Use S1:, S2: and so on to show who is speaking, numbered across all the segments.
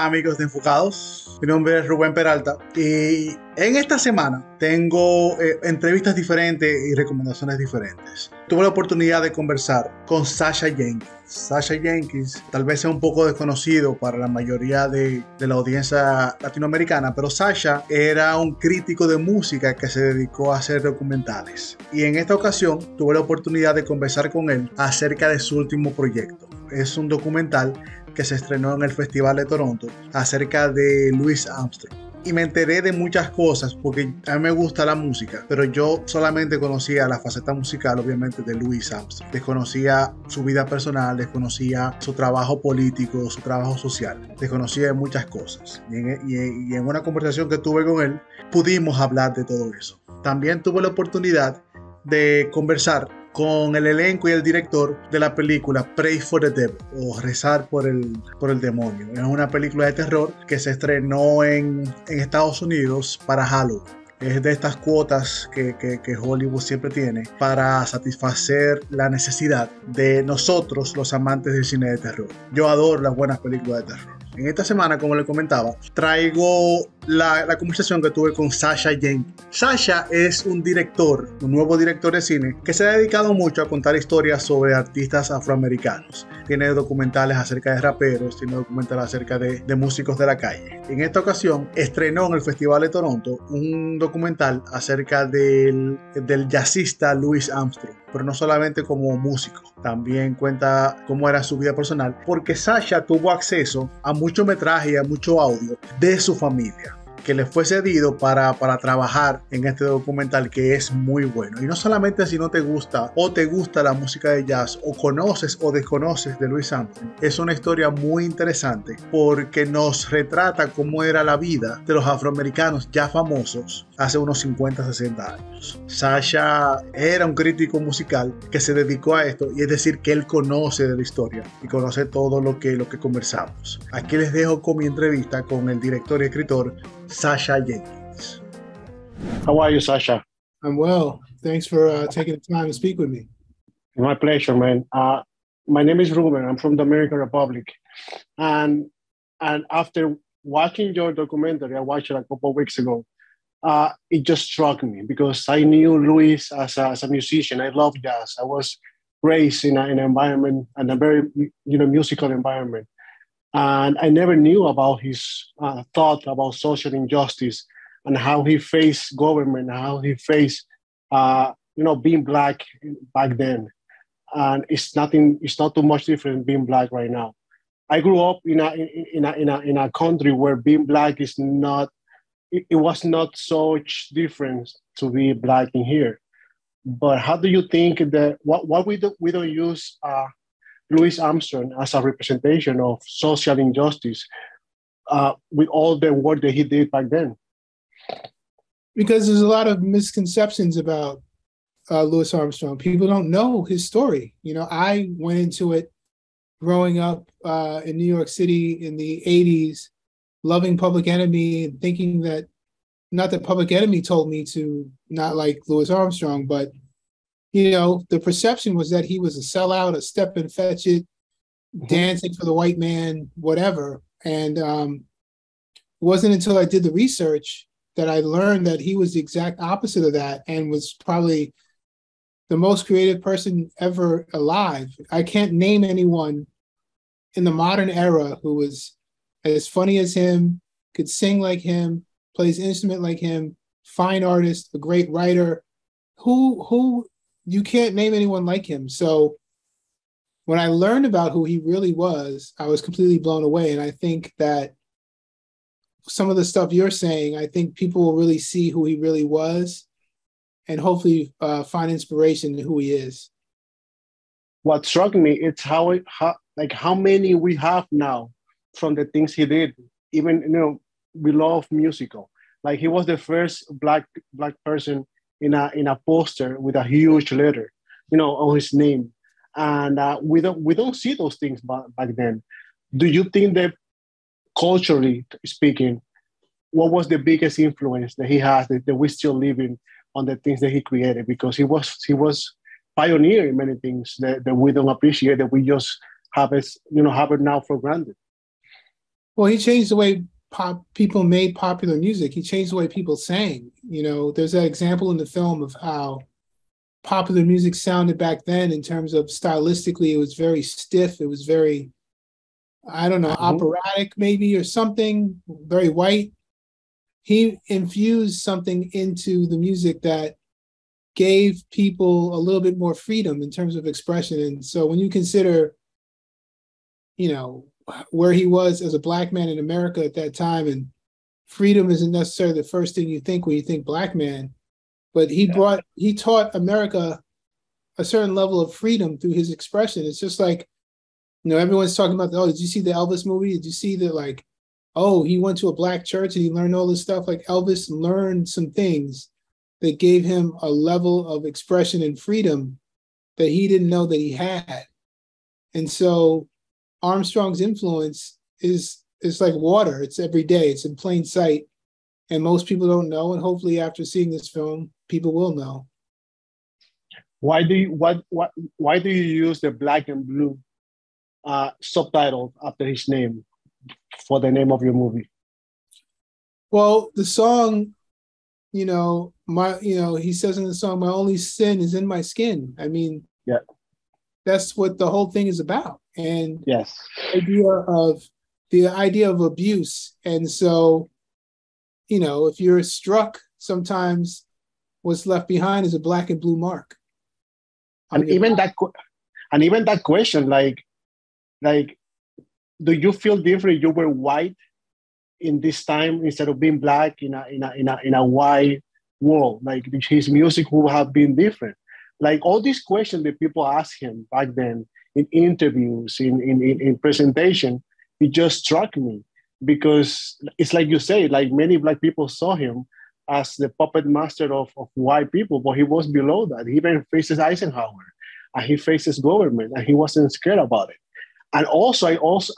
S1: Hola amigos de Enfocados, mi nombre es Rubén Peralta y en esta semana tengo entrevistas diferentes y recomendaciones diferentes. Tuve la oportunidad de conversar con Sacha Jenkins. Sacha Jenkins tal vez sea un poco desconocido para la mayoría de la audiencia latinoamericana, pero Sacha era un crítico de música que se dedicó a hacer documentales. Y en esta ocasión tuve la oportunidad de conversar con él acerca de su último proyecto. Es un documental que se estrenó en el Festival de Toronto acerca de Louis Armstrong. Y me enteré de muchas cosas porque a mí me gusta la música, pero yo solamente conocía la faceta musical, obviamente, de Louis Armstrong. Desconocía su vida personal, desconocía su trabajo político, su trabajo social, desconocía de muchas cosas. Y en una conversación que tuve con él, pudimos hablar de todo eso. También tuve la oportunidad de conversar con el elenco y el director de la película Pray for the Devil o Rezar por el Demonio. Es una película de terror que se estrenó en Estados Unidos para Halloween. Es de estas cuotas que Hollywood siempre tiene para satisfacer la necesidad de nosotros, los amantes del cine de terror. Yo adoro las buenas películas de terror. En esta semana, como le comentaba, traigo la conversación que tuve con Sacha Jenkins. Sacha es un nuevo director de cine que se ha dedicado mucho a contar historias sobre artistas afroamericanos. Tiene documentales acerca de raperos, tiene documentales acerca de músicos de la calle. En esta ocasión estrenó en el Festival de Toronto un documental acerca del jazzista Louis Armstrong, pero no solamente como músico, también cuenta cómo era su vida personal, porque Sacha tuvo acceso a mucho metraje y a mucho audio de su familia que le fue cedido para trabajar en este documental, que es muy bueno. Y no solamente si no te gusta o te gusta la música de jazz o conoces o desconoces de Louis Armstrong, es una historia muy interesante porque nos retrata cómo era la vida de los afroamericanos ya famosos hace unos 50, 60 años. Sacha era un crítico musical que se dedicó a esto, y es decir, que él conoce de la historia y conoce todo lo que conversamos. Aquí les dejo con mi entrevista con el director y escritor Sacha Jenkins.
S2: How are you, Sacha?
S3: I'm well. Thanks for taking the time to speak with me.
S2: My pleasure, man. My name is Ruben. I'm from the Dominican Republic. And after watching your documentary, I watched it a couple of weeks ago, it just struck me because I knew Luis as a musician. I love jazz. I was raised in an environment, and a very musical environment. And I never knew about his thought about social injustice and how he faced government, how he faced, being black back then. And it's not too much different being black right now. I grew up in a country where being black is not. It was not such difference to be black in here. But how do you think that what we don't use Louis Armstrong as a representation of social injustice with all the work that he did back then?
S3: Because there's a lot of misconceptions about Louis Armstrong. People don't know his story. I went into it growing up in New York City in the 80s, loving Public Enemy and thinking that, not that Public Enemy told me to not like Louis Armstrong, but the perception was that he was a sellout, a step and fetch it, dancing for the white man, whatever. And it wasn't until I did the research that I learned that he was the exact opposite of that and was probably the most creative person ever alive. I can't name anyone in the modern era who was as funny as him, could sing like him, plays instrument like him, fine artist, a great writer, who you can't name anyone like him. So when I learned about who he really was, I was completely blown away. And I think that some of the stuff you're saying, I think people will really see who he really was and hopefully find inspiration in who he is.
S2: What struck me is how many we have now from the things he did. Even, we love musical. Like, he was the first black person in a poster with a huge letter, on his name. And we don't see those things back then. Do you think that, culturally speaking, what was the biggest influence that he has that we still live in on the things that he created? Because he was pioneer in many things that we don't appreciate, that we just have it now for granted.
S3: Well, he changed the way people made popular music. He changed the way people sang. There's that example in the film of how popular music sounded back then in terms of stylistically. It was very stiff. It was very, I don't know, operatic maybe or something, very white. He infused something into the music that gave people a little bit more freedom in terms of expression. And so when you consider, where he was as a Black man in America at that time, and freedom isn't necessarily the first thing you think when you think Black man, but he taught America a certain level of freedom through his expression. It's just like, everyone's talking about, did you see the Elvis movie? Did you see that, he went to a Black church and he learned all this stuff? Like, Elvis learned some things that gave him a level of expression and freedom that he didn't know that he had. And so Armstrong's influence is like water. It's every day. It's in plain sight. And most people don't know. And hopefully after seeing this film, people will know.
S2: Why do you use the black and blue subtitle after his name for the name of your movie?
S3: Well, the song, he says in the song, "My only sin is in my skin." I mean,
S2: yeah,
S3: that's what the whole thing is about. And
S2: yes,
S3: the idea of abuse. And so, if you're struck, sometimes what's left behind is a black and blue mark.
S2: And even that question, like, do you feel different? You were white in this time instead of being black in a white world. Like, his music would have been different. Like, all these questions that people ask him back then in interviews, in presentation, it just struck me, because it's like you say, like, many Black people saw him as the puppet master of white people, but he was below that. He even faces Eisenhower, and he faces government, and he wasn't scared about it. And also,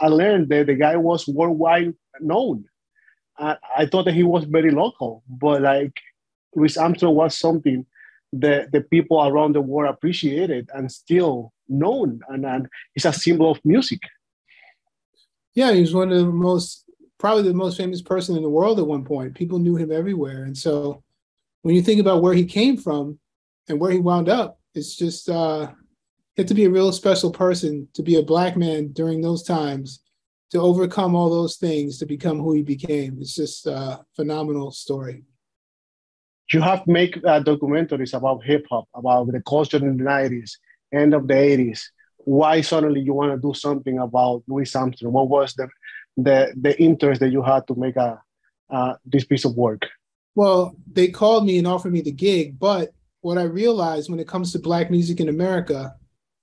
S2: I learned that the guy was worldwide known. I thought that he was very local, but like, Louis Armstrong was something that the people around the world appreciated and still known, and he's a symbol of music.
S3: Yeah, he was probably the most famous person in the world at one point. People knew him everywhere. And so when you think about where he came from and where he wound up, it's just, you have to be a real special person to be a Black man during those times, to overcome all those things, to become who he became. It's just a phenomenal story.
S2: You have made documentaries about hip hop, about the culture in the 90s, end of the 80s. Why suddenly you want to do something about Louis Armstrong? What was the interest that you had to make this piece of work?
S3: Well, they called me and offered me the gig, but what I realized when it comes to Black music in America,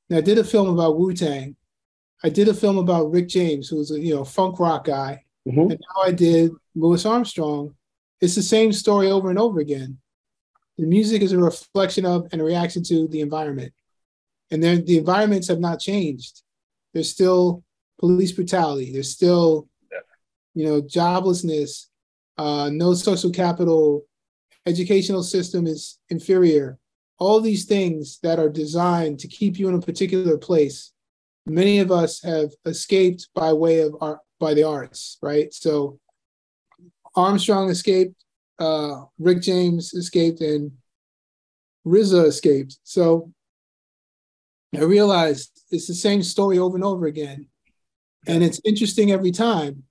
S3: now I did a film about Wu-Tang. I did a film about Rick James, who was a funk rock guy. Mm-hmm. And now I did Louis Armstrong. It's the same story over and over again. The music is a reflection of and a reaction to the environment. And then the environments have not changed. There's still police brutality. There's still, joblessness, no social capital, educational system is inferior. All these things that are designed to keep you in a particular place. Many of us have escaped by way of by the arts, right? So Armstrong escaped, Rick James escaped, and RZA escaped. So I realized it's the same story over and over again. And it's interesting every time.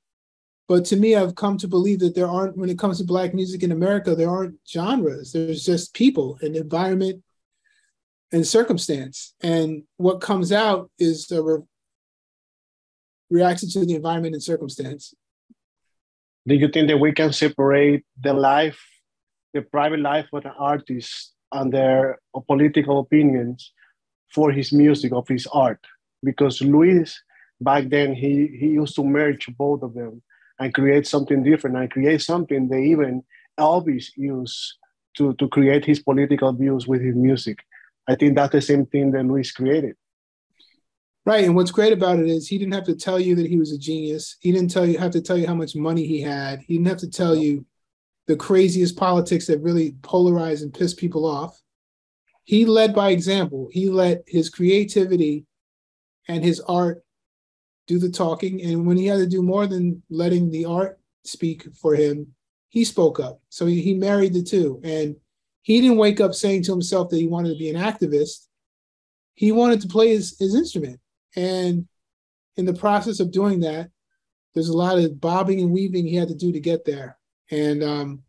S3: But to me, I've come to believe that when it comes to Black music in America, there aren't genres. There's just people and environment and circumstance. And what comes out is a reaction to the environment and circumstance.
S2: Do you think that we can separate the private life of an artist and their political opinions for his music, of his art? Because Louis, back then, he used to merge both of them and create something different, and create something that even Elvis used to create his political views with his music. I think that's the same thing that Louis created.
S3: Right, and what's great about it is he didn't have to tell you that he was a genius. He didn't have to tell you how much money he had. He didn't have to tell you the craziest politics that really polarize and piss people off. He led by example. He let his creativity and his art do the talking. And when he had to do more than letting the art speak for him, he spoke up. So he married the two. And he didn't wake up saying to himself that he wanted to be an activist. He wanted to play his instrument. And in the process of doing that, there's a lot of bobbing and weaving he had to do to get there. And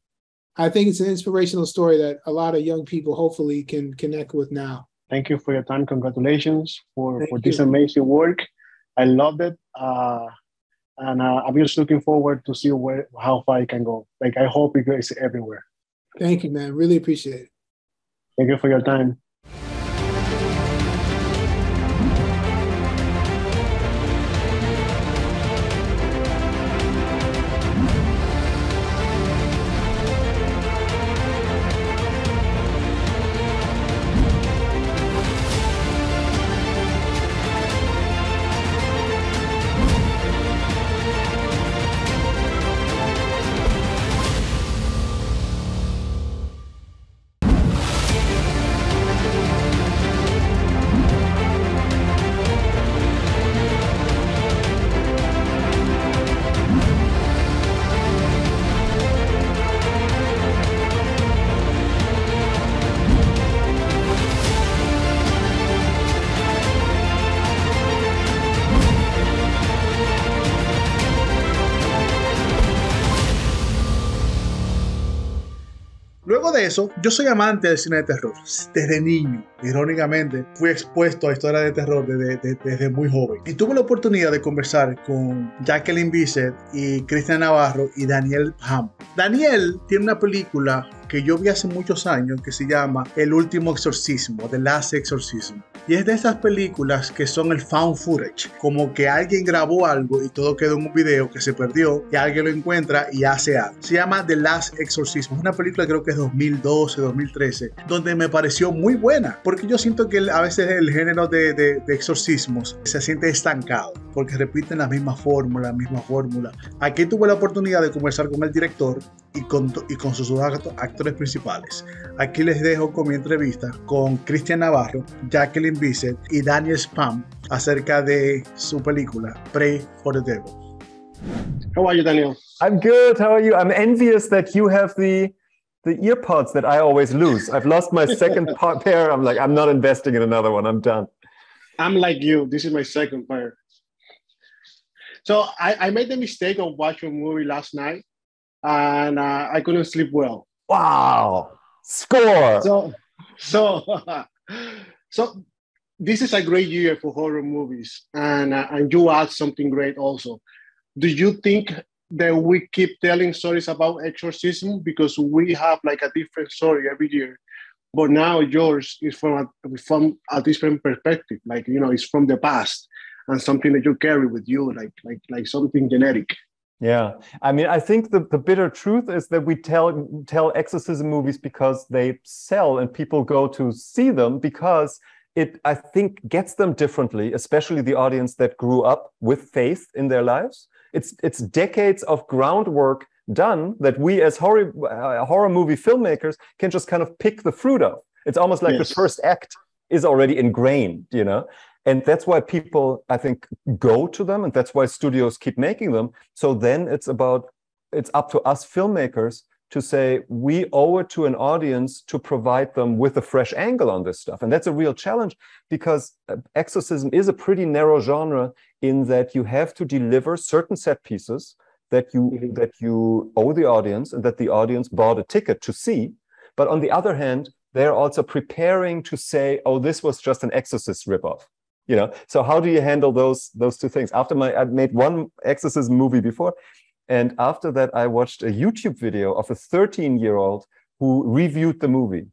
S3: I think it's an inspirational story that a lot of young people hopefully can connect with now.
S2: Thank you for your time. Congratulations for this amazing work. I loved it. And I'm just looking forward to see how far it can go. Like, I hope it goes everywhere.
S3: Thank you, man. Really appreciate it.
S2: Thank you for your time.
S1: Luego de eso, yo soy amante del cine de terror. Desde niño, irónicamente, fui expuesto a historias de terror desde muy joven. Y tuve la oportunidad de conversar con Jacqueline Bisset y Cristian Navarro y Daniel Ham. Daniel tiene una película que yo vi hace muchos años que se llama El Último Exorcismo, The Last Exorcism. Y es de esas películas que son el found footage, como que alguien grabó algo y todo quedó en un video que se perdió y alguien lo encuentra y hace algo. Se llama The Last Exorcism. Es una película, creo que es 2012, 2013, donde me pareció muy buena, porque yo siento que a veces el género de exorcismos se siente estancado, porque repiten la misma fórmula. Aquí tuve la oportunidad de conversar con el director y con sus dos actores principales. Aquí les dejo con mi entrevista con Cristian Navarro, Jacqueline Bisset y Daniel Spam acerca de su película Pray for the Devil.
S2: How are you, Daniel?
S4: I'm good. How are you? I'm envious that you have the earpods that I always lose. I've lost my second pair. I'm like, I'm not investing in another one. I'm done.
S2: I'm like you. This is my second pair. So I made the mistake of watching a movie last night, and I couldn't sleep well.
S4: Wow. Score.
S2: So this is a great year for horror movies, and you add something great also. Do you think that we keep telling stories about exorcism because we have like a different story every year, but now yours is from a different perspective, like, you know, it's from the past and something that you carry with you, like something genetic?
S4: Yeah, I mean, I think the bitter truth is that we tell exorcism movies because they sell and people go to see them because it, I think, gets them differently, especially the audience that grew up with faith in their lives. It's decades of groundwork done that we as horror movie filmmakers can just kind of pick the fruit of. It's almost like the first act is already ingrained, you know? And that's why people, I think, go to them, and that's why studios keep making them. So then it's up to us filmmakers to say, we owe it to an audience to provide them with a fresh angle on this stuff. And that's a real challenge because exorcism is a pretty narrow genre in that you have to deliver certain set pieces that you owe the audience and that the audience bought a ticket to see. But on the other hand, they're also preparing to say, oh, this was just an Exorcist ripoff. You know, so how do you handle those two things? I made one exorcism movie before, and after that I watched a YouTube video of a 13-year-old who reviewed the movie,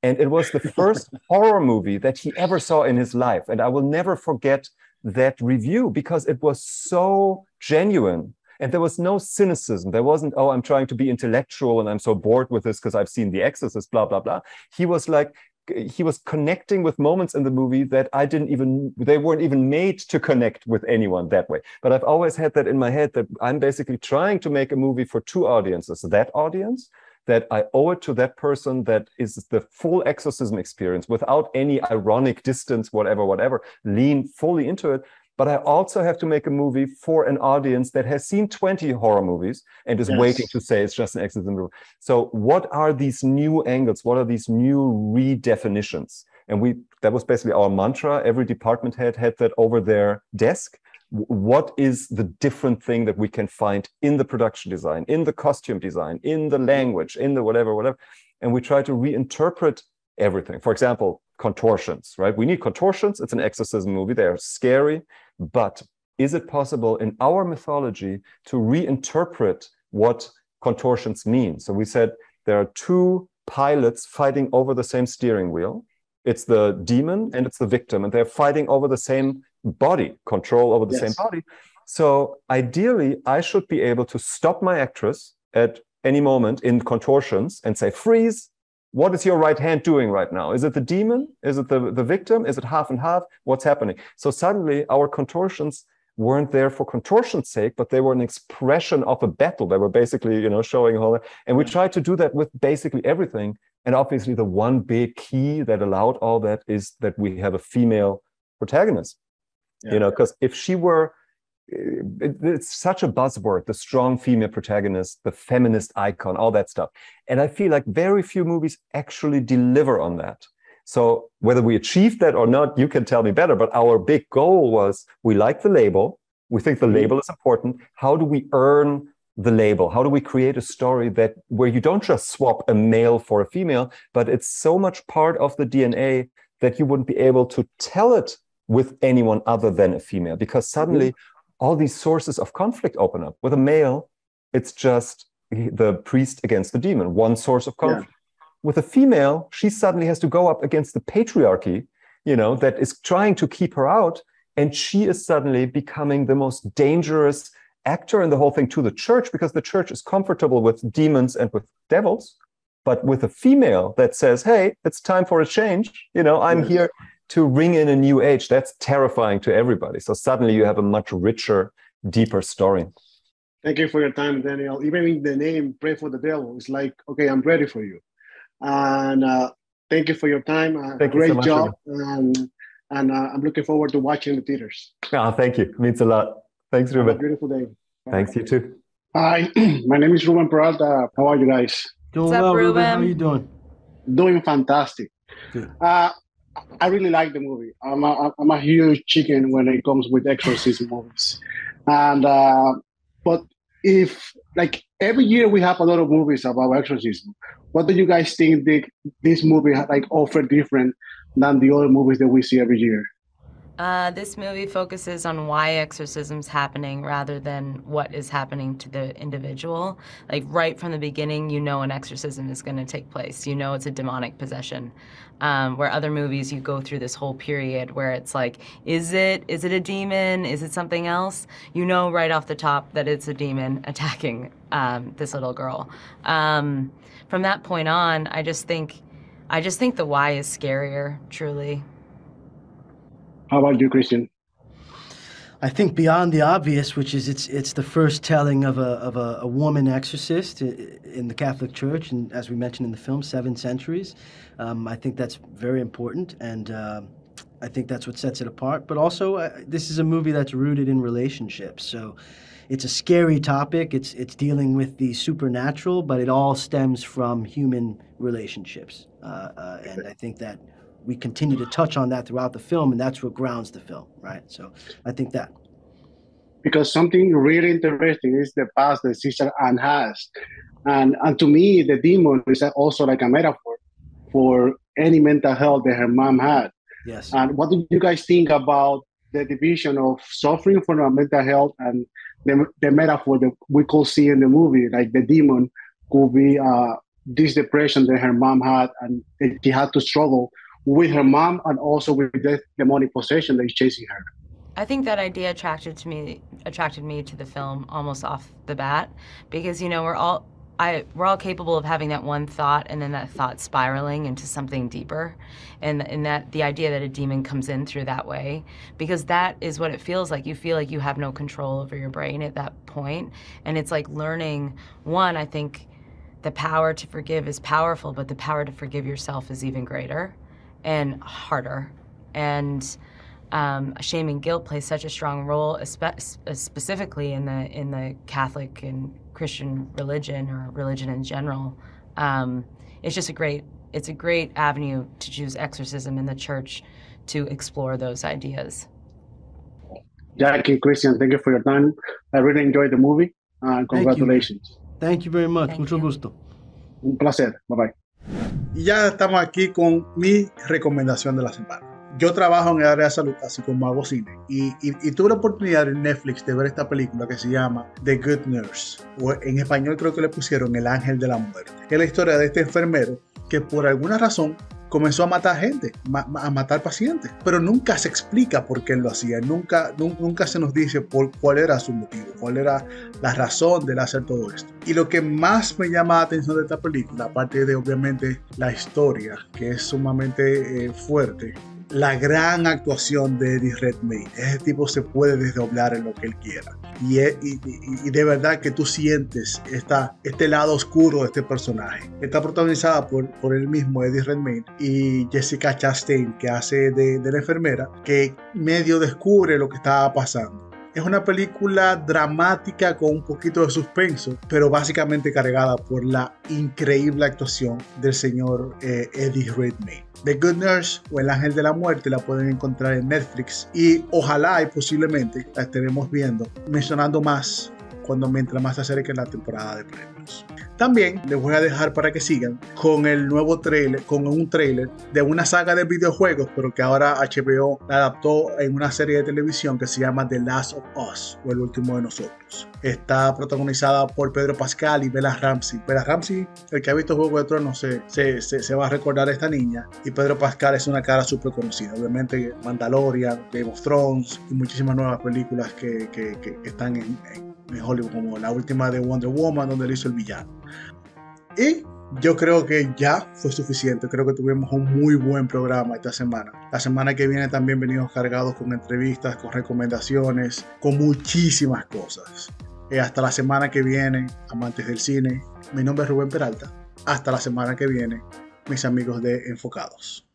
S4: and it was the first horror movie that he ever saw in his life, and I will never forget that review because it was so genuine. And there was no cynicism. There wasn't, oh, I'm trying to be intellectual and I'm so bored with this because I've seen The Exorcist, blah, blah, blah. He was connecting with moments in the movie that they weren't even made to connect with anyone that way. But I've always had that in my head that I'm basically trying to make a movie for two audiences. That audience, that I owe it to that person that is the full exorcism experience without any ironic distance, whatever, lean fully into it. but I also have to make a movie for an audience that has seen 20 horror movies and is waiting to say it's just an exorcism movie. So what are these new angles? What are these new redefinitions? And that was basically our mantra. Every department head had that over their desk. What is the different thing that we can find in the production design, in the costume design, in the language, in the whatever. And we try to reinterpret everything. For example, contortions, right? We need contortions. It's an exorcism movie. They're scary. But is it possible in our mythology to reinterpret what contortions mean? So we said there are two pilots fighting over the same steering wheel. It's the demon and it's the victim, and they're fighting over the same body, control over the same body. So ideally, I should be able to stop my actress at any moment in contortions and say, freeze, what is your right hand doing right now? Is it the demon? Is it the victim? Is it half and half? What's happening? So suddenly our contortions weren't there for contortion's sake, but they were an expression of a battle. They were basically, showing all that. And we tried to do that with basically everything. And obviously the one big key that allowed all that is that we have a female protagonist. Because if she were, it's such a buzzword, the strong female protagonist, the feminist icon, all that stuff. And I feel like very few movies actually deliver on that. So whether we achieved that or not, you can tell me better. But our big goal was, we like the label. We think the label is important. How do we earn the label? How do we create a story where you don't just swap a male for a female, but it's so much part of the DNA that you wouldn't be able to tell it with anyone other than a female, because suddenly all these sources of conflict open up. With a male, it's just the priest against the demon, one source of conflict. With a female, she suddenly has to go up against the patriarchy, that is trying to keep her out, and she is suddenly becoming the most dangerous actor in the whole thing to the church, because the church is comfortable with demons and with devils. But with a female that says, hey, it's time for a change, I'm here to ring in a new age, that's terrifying to everybody. So suddenly you have a much richer, deeper story.
S2: Thank you for your time, Daniel. Even in the name, Pray for the Devil, it's like, okay, I'm ready for you. And thank you for your time. Great job. And I'm looking forward to watching the theaters.
S4: Oh, thank you. It means a lot. Thanks, Ruben.
S2: Have a beautiful day. Bye.
S4: Thanks, you too.
S2: Hi, my name is Ruben Peralta. How are you guys?
S5: Doing well, Ruben. How are you doing?
S2: Doing fantastic.
S5: Good.
S2: I really like the movie. I'm a huge chicken when it comes with exorcism movies. And but if every year we have a lot of movies about exorcism, what do you guys think this movie offer different than the other movies that we see every year?
S6: This movie focuses on why exorcism's happening rather than what is happening to the individual. Like right from the beginning, an exorcism is going to take place. It's a demonic possession. Where other movies, you go through this whole period where it's like, is it a demon? Is it something else? Right off the top that it's a demon attacking this little girl. From that point on, I just think the why is scarier, truly.
S2: How about you, Christian?
S5: I think beyond the obvious, which is it's the first telling of a woman exorcist in the Catholic Church, and as we mentioned in the film, 7 centuries. I think that's very important, and I think that's what sets it apart. But also, this is a movie that's rooted in relationships, so it's a scary topic. It's dealing with the supernatural, but it all stems from human relationships, and I think that we continue to touch on that throughout the film, and that's what grounds the film, right? So I think that.
S2: Because something really interesting is the past that Sister Anne has. And to me, the demon is also like a metaphor for any mental health that her mom had.
S5: Yes.
S2: And what do you guys think about the division of suffering from a mental health and the metaphor that we could see in the movie? Like the demon could be this depression that her mom had, and she had to struggle with her mom and also with the demonic possession that is chasing her.
S6: I think that idea attracted me to the film almost off the bat, because we're all capable of having that one thought and then that thought spiraling into something deeper, and that the idea that a demon comes in through that way, because that is what it feels like. You feel like you have no control over your brain at that point, and it's like learning. One, I think the power to forgive is powerful, but the power to forgive yourself is even greater and harder. And shame and guilt plays such a strong role, specifically in the Catholic and Christian religion, or religion in general. It's just a great avenue to choose exorcism in the church to explore those ideas.
S2: Jack and Christian, thank you for your time. I really enjoyed the movie. Congratulations.
S5: Thank you very much.
S6: Thank
S5: Mucho
S6: you.
S5: gusto.
S2: Un placer. Bye bye.
S1: Y ya estamos aquí con mi recomendación de la semana. Yo trabajo en el área de salud, así como hago cine, y tuve la oportunidad en Netflix de ver esta película que se llama The Good Nurse, o en español creo que le pusieron El Ángel de la Muerte. Es la historia de este enfermero que por alguna razón comenzó a matar gente, a matar pacientes, pero nunca se explica por qué él lo hacía, nunca se nos dice cuál era su motivo, cuál era la razón de él hacer todo esto. Y lo que más me llama la atención de esta película, aparte de obviamente la historia, que es sumamente fuerte, la gran actuación de Eddie Redmayne. Ese tipo se puede desdoblar en lo que él quiera. Y de verdad que tú sientes este lado oscuro de este personaje. Está protagonizada por él mismo, Eddie Redmayne, y Jessica Chastain, que hace de la enfermera, que medio descubre lo que estaba pasando. Es una película dramática con un poquito de suspenso, pero básicamente cargada por la increíble actuación del señor Eddie Redmayne. The Good Nurse o El Ángel de la Muerte la pueden encontrar en Netflix y ojalá y posiblemente la estaremos viendo, mencionando más mientras más se acerque la temporada de premios. También les voy a dejar para que sigan con el nuevo trailer, con un trailer de una saga de videojuegos, pero que ahora HBO la adaptó en una serie de televisión que se llama The Last of Us, o El Último de Nosotros. Está protagonizada por Pedro Pascal y Bella Ramsey. Bella Ramsey, el que ha visto Juego de Tronos, se va a recordar a esta niña, y Pedro Pascal es una cara súper conocida. Obviamente Mandalorian, Game of Thrones y muchísimas nuevas películas que están en Hollywood, como la última de Wonder Woman, donde él hizo el villano. Y yo creo que ya fue suficiente. Creo que tuvimos un muy buen programa esta semana. La semana que viene también venimos cargados con entrevistas, con recomendaciones, con muchísimas cosas. Hasta la semana que viene, amantes del cine. Mi nombre es Rubén Peralta. Hasta la semana que viene, mis amigos de Enfocados.